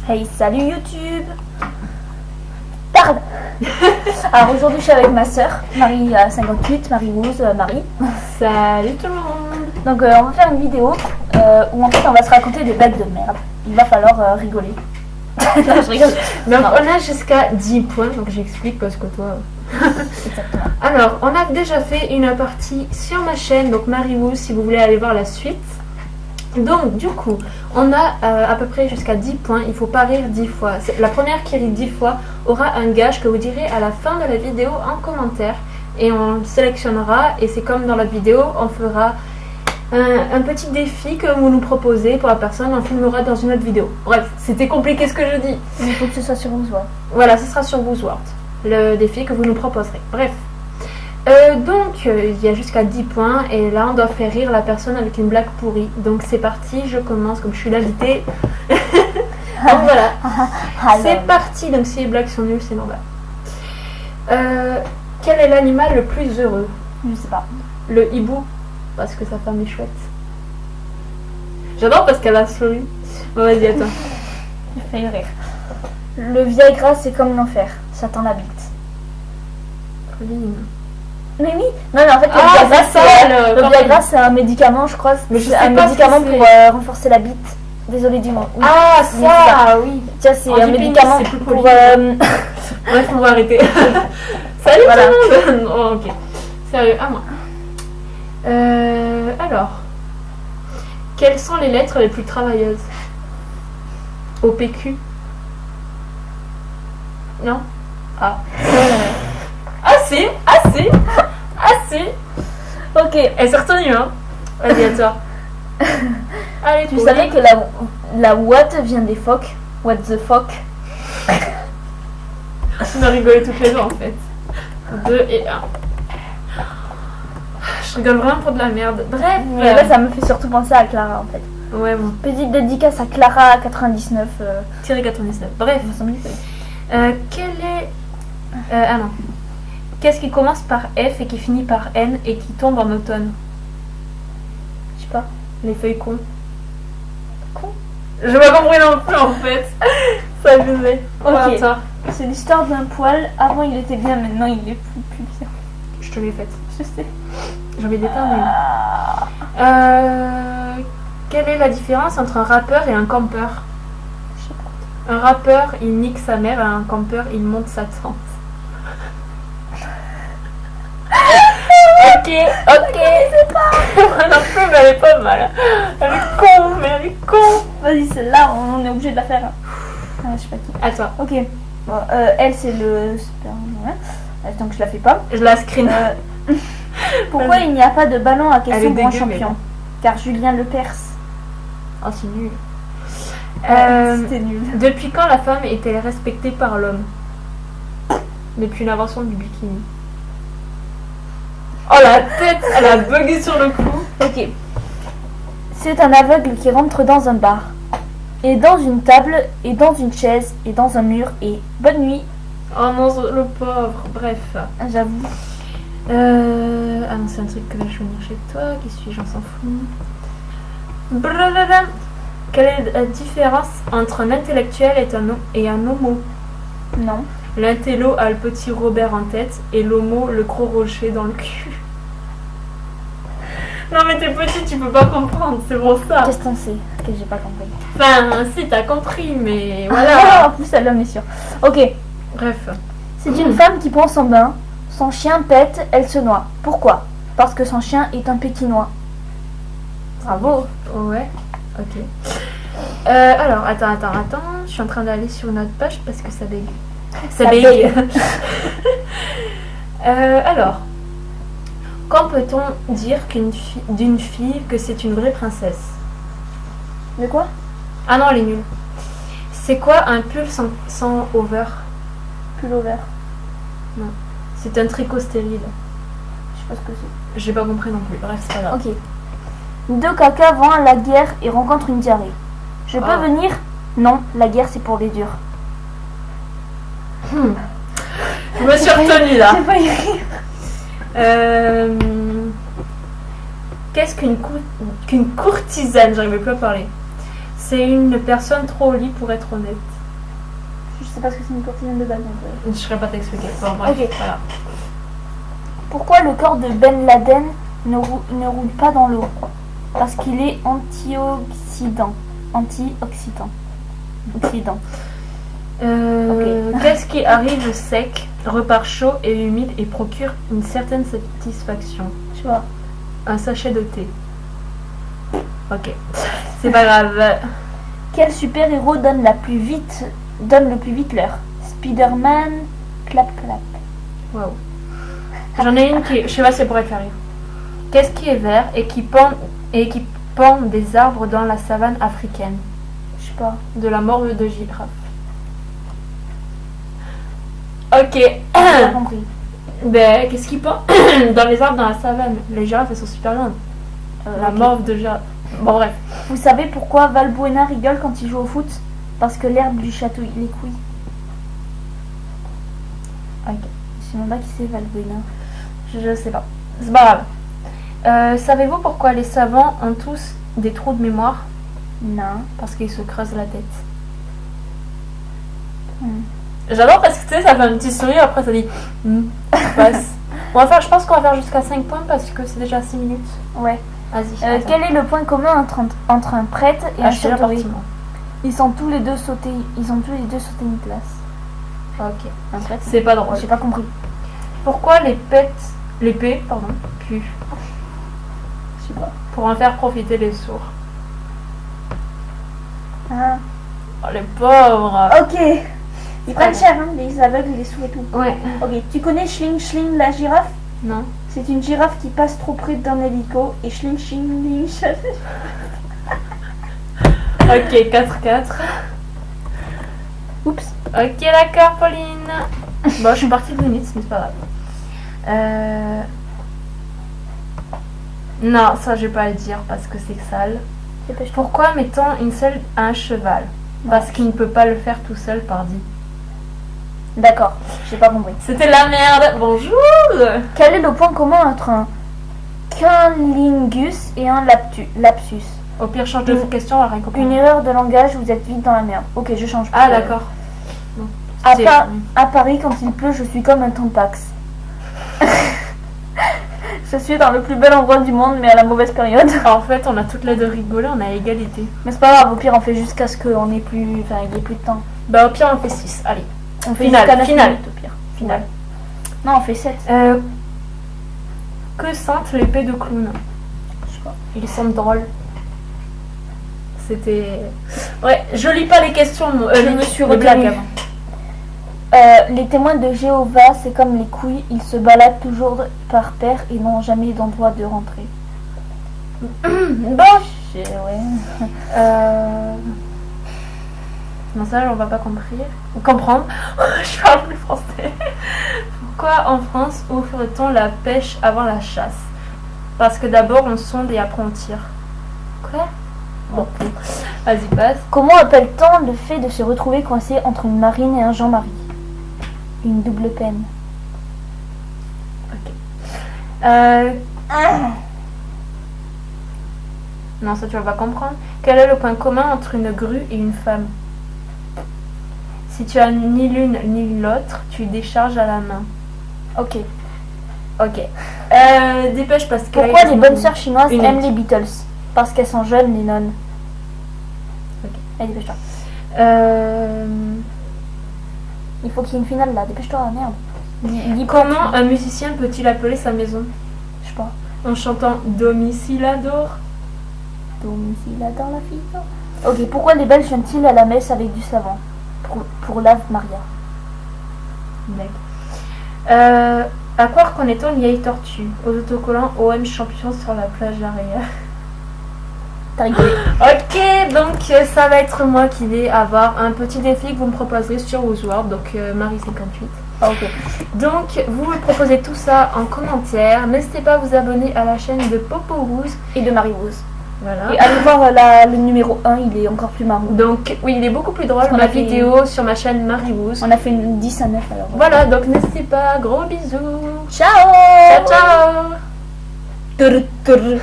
Hey, salut YouTube. Pardon. Alors aujourd'hui je suis avec ma soeur, Marie 58, Marie-Rose, Marie. Salut tout le monde. Donc on va faire une vidéo où en fait on va se raconter des blagues de merde. Il va falloir rigoler. Non, je rigole. Donc Non. on a jusqu'à 10 points, donc j'explique parce que toi... Exactement. Alors, on a déjà fait une partie sur ma chaîne, donc Marie-Rose, si vous voulez aller voir la suite. Donc du coup, on a à peu près jusqu'à 10 points, il faut pas rire 10 fois. La première qui rit 10 fois aura un gage que vous direz à la fin de la vidéo en commentaire. Et on le sélectionnera, et c'est comme dans la vidéo, on fera un petit défi que vous nous proposez pour la personne, on filmera dans une autre vidéo. Bref, c'était compliqué ce que je dis. Il faut que ce soit sur Woozworld. Voilà, ce sera sur Woozworld, le défi que vous nous proposerez. Bref. Donc, il y a jusqu'à 10 points et là, on doit faire rire la personne avec une blague pourrie. Donc, c'est parti, je commence comme je suis l'invitée. Donc, voilà. C'est parti. Donc, si les blagues sont nulles, c'est normal. Quel est l'animal le plus heureux? Je sais pas. Le hibou, parce que sa femme est chouette. J'adore parce qu'elle a souri. Bon, vas-y, à toi. Il fait rire. Le Viagra c'est comme l'enfer, ça t'en habite. Pauline. Mais oui, non mais en fait le Ah, Viagra c'est ça, le quand Viagra même. c'est un médicament je crois, Mais je c'est sais un pas médicament si c'est- pour renforcer la bite. Désolée du mot. Oui. Ah, Oui, ça, oui. Tiens, c'est En un pénis, médicament c'est plus pour... poli. Bref, on va arrêter. Salut Voilà. tout le monde. Oh, ok. Sérieux, à moi. Alors, quelles sont les lettres les plus travailleuses? Au PQ. Non? Ah. Assez, assez, assez. Ok, Elle s'est retenue, hein? Vas-y, à toi. Allez, tu savais que la what vient des phoques? What the fuck? On a rigolé toutes les deux en fait. 2 et 1. Je rigole vraiment pour de la merde. Bref. Mais là ça me fait surtout penser à Clara en fait. Ouais, bon. Petite dédicace à Clara 99. Tiré 99. Bref. Quel est. Ah non. Qu'est-ce qui commence par F et qui finit par N et qui tombe en automne? Je sais pas. Les feuilles cons. Con. Je pas compris non plus en fait. Ça faisait. Ok. Toi. C'est l'histoire d'un poil. Avant il était bien, maintenant il est plus bien. Je te l'ai faite. Je sais. J'ai envie d'éternuer. Quelle est la différence entre un rappeur et un campeur? Je sais pas. Un rappeur, il nique sa mère, et un campeur, il monte sa tante. Ok, c'est pas. Moi non plus, mais elle est pas mal. Elle est con, mais elle est con. Vas-y, celle-là on est obligé de la faire. Ah, je sais pas qui. À toi. Ok. Bon, elle c'est le sperme. Ouais. Donc je la fais pas. Je la screen. Pourquoi Vas-y. il n'y a pas de ballon à Elle question est grand dégueu, mais champion? bon. Car Julien Lepers. Oh, c'est nul. C'était nul. Depuis quand la femme est-elle respectée par l'homme? Depuis l'invention du bikini. Oh la tête, elle a bugué sur le coup. Ok. C'est un aveugle qui rentre dans un bar. Et dans une table, et dans une chaise, et dans un mur, et bonne nuit. Oh non, le pauvre. Bref. J'avoue. Ah non, c'est un truc que je vais venir chez toi. Qui suis-je? On s'en fout. Blablabla. Quelle est la différence entre un intellectuel et un homo? Non. L'intello a le petit Robert en tête et l'homo le gros rocher dans le cul. Non mais t'es petit, tu peux pas comprendre, c'est pour ça. Qu'est-ce qu'on sait? Que j'ai pas compris. Enfin, si, t'as compris, mais Ah, voilà. en plus, celle-là, on est sûr. Ok. Bref. C'est une femme qui prend son bain. Son chien pète, elle se noie. Pourquoi? Parce que son chien est un pékinois. Bravo. Ouais, ok. Alors, attends. Je suis en train d'aller sur une autre page parce que ça bégaye. Ça bégaye. Alors, quand peut-on dire d'une fille que c'est une vraie princesse? De quoi? Ah non, elle est nulle. C'est quoi un pull sans over? Pullover. Non. C'est un tricot stérile. Je sais pas ce que c'est. J'ai pas compris non plus. Bref, c'est pas grave. Ok. Deux caca vont à la guerre et rencontrent une diarrhée. Je peux Ah. venir? Non, la guerre c'est pour les durs. Je me suis retenue là. J'ai pas y rire. Qu'est-ce qu'une courtisane? J'arrivais plus à parler. C'est une personne trop au lit pour être honnête. Je sais pas ce que c'est une courtisane de balle. Je ne saurais pas t'expliquer. Bon, bref, Ok. voilà. Pourquoi le corps de Ben Laden ne roule pas dans l'eau? Parce qu'il est antioxydant. Antioxydant. Oxydant. Qu'est-ce qui arrive sec, repart chaud et humide et procure une certaine satisfaction? Tu vois. Un sachet de thé. Ok. C'est pas grave. Quel super-héros donne le plus vite l'heure? Spider-Man, clap clap. Waouh. J'en ai une qui, je sais pas si ça pourrait te faire rire. Qu'est-ce qui est vert et qui pend des arbres dans la savane africaine? Je sais pas. De la morve de girafe. Ok. J'ai pas compris. Ben, qu'est-ce qui pend dans les arbres dans la savane? Les girafes, elles sont super grandes. La Ok. morve de girafe. Bon, bref. Vous savez pourquoi Valbuena rigole quand il joue au foot? Parce que l'herbe du château il est couilles. Ok. Je sais même pas qui c'est Valbuena. Je sais pas. C'est pas grave. Savez-vous pourquoi les savants ont tous des trous de mémoire? Non. Parce qu'ils se creusent la tête. Hmm. J'adore parce que tu sais, ça fait un petit sourire, après ça dit passe. Je pense qu'on va faire jusqu'à 5 points parce que c'est déjà 6 minutes. Ouais. Vas-y. attends. Quel est le point commun entre un prêtre et un Acheter château? l'appartement. Ils ont tous les deux sauté une place. Ok. Un prêtre? C'est pas drôle. J'ai pas compris. Pourquoi l'épée pue? Je sais pas. Pour en faire profiter les sourds. Ah. Oh les pauvres. Ok. Ils prennent cher, hein, les aveugles, les sourds et tout. Ouais. Ok. Tu connais Schling Schling la girafe? Non. C'est une girafe qui passe trop près d'un hélico et Schling Schling. Ok, 4-4. Oups. Ok, d'accord, Pauline. Bon, je suis partie de minutes, mais c'est pas grave. Non, ça, je vais pas le dire parce que c'est sale. Pourquoi mettons une selle à un cheval? Parce qu'il ne peut pas le faire tout seul, pardi. D'accord, j'ai pas compris. C'était la merde. Bonjour. Quel est le point commun entre un cunnilingus et un lapsus? Au pire, change de question, on va rien comprendre. Une erreur de langage, vous êtes vite dans la merde. Ok, je change. Ah, d'accord. Bon. À Paris, quand il pleut, je suis comme un tampax. Je suis dans le plus bel endroit du monde, mais à la mauvaise période. En fait, on a toutes les deux rigolé, on a égalité. Mais c'est pas grave, au pire, on fait jusqu'à ce qu'on ait plus. Enfin, il y ait plus de temps. Bah, au pire, on fait 6. Allez. On fait Finale, jusqu'à 9 finale. minutes, au pire. Finale. Non, on fait 7. Que sentent l'épée de clown? Je sais pas. Ils sentent drôle. C'était. Ouais, je lis pas les questions, moi. Je me suis les blagues retenue. avant. Les témoins de Jéhovah, c'est comme les couilles, ils se baladent toujours par paire et n'ont jamais d'endroit de rentrer. Bon. Ouais. Non, ça, on va pas comprendre. Je parle plus français. Pourquoi en France ouvre-t-on la pêche avant la chasse? Parce que d'abord on sonde et après on tire. Quoi? Bon, vas-y, passe. Comment appelle-t-on le fait de se retrouver coincé entre une Marine et un Jean-Marie? Une double peine. Ok. Non, ça tu vas pas comprendre. Quel est le point commun entre une grue et une femme? Si tu as ni l'une ni l'autre, tu décharges à la main. Ok. Ok. Dépêche parce que. Pourquoi les bonnes sœurs chinoises Une aiment minute. les Beatles? Parce qu'elles sont jeunes, les nonnes. Ok. Allez, dépêche-toi. Il faut qu'il y ait une finale là, dépêche-toi, merde. Dis pas. Comment un musicien peut-il appeler sa maison? Je sais pas. En chantant Domicilador. Domicile dans la fille. Ok, pourquoi les Belges viennent-ils à la messe avec du savon? Pour l'Ave Maria. Mec. À quoi reconnaît-on une vieille tortue? Aux autocollants OM champion sur la plage arrière. T'as rigolé. Ok, donc ça va être moi qui vais avoir un petit défi que vous me proposerez sur Woozworld, donc Marie58. Ah, ok. Donc vous me proposez tout ça en commentaire. N'hésitez pas à vous abonner à la chaîne de Popo Woos. Et de Marie-Rose. Voilà. Et allez voir le numéro 1, il est encore plus marrant. Donc oui, il est beaucoup plus drôle. On Ma a fait- vidéo sur ma chaîne Marie Woos. On a fait une 10 à 9 alors. Voilà, donc n'hésitez pas. Gros bisous. Ciao. Ciao ciao. Tur, tur.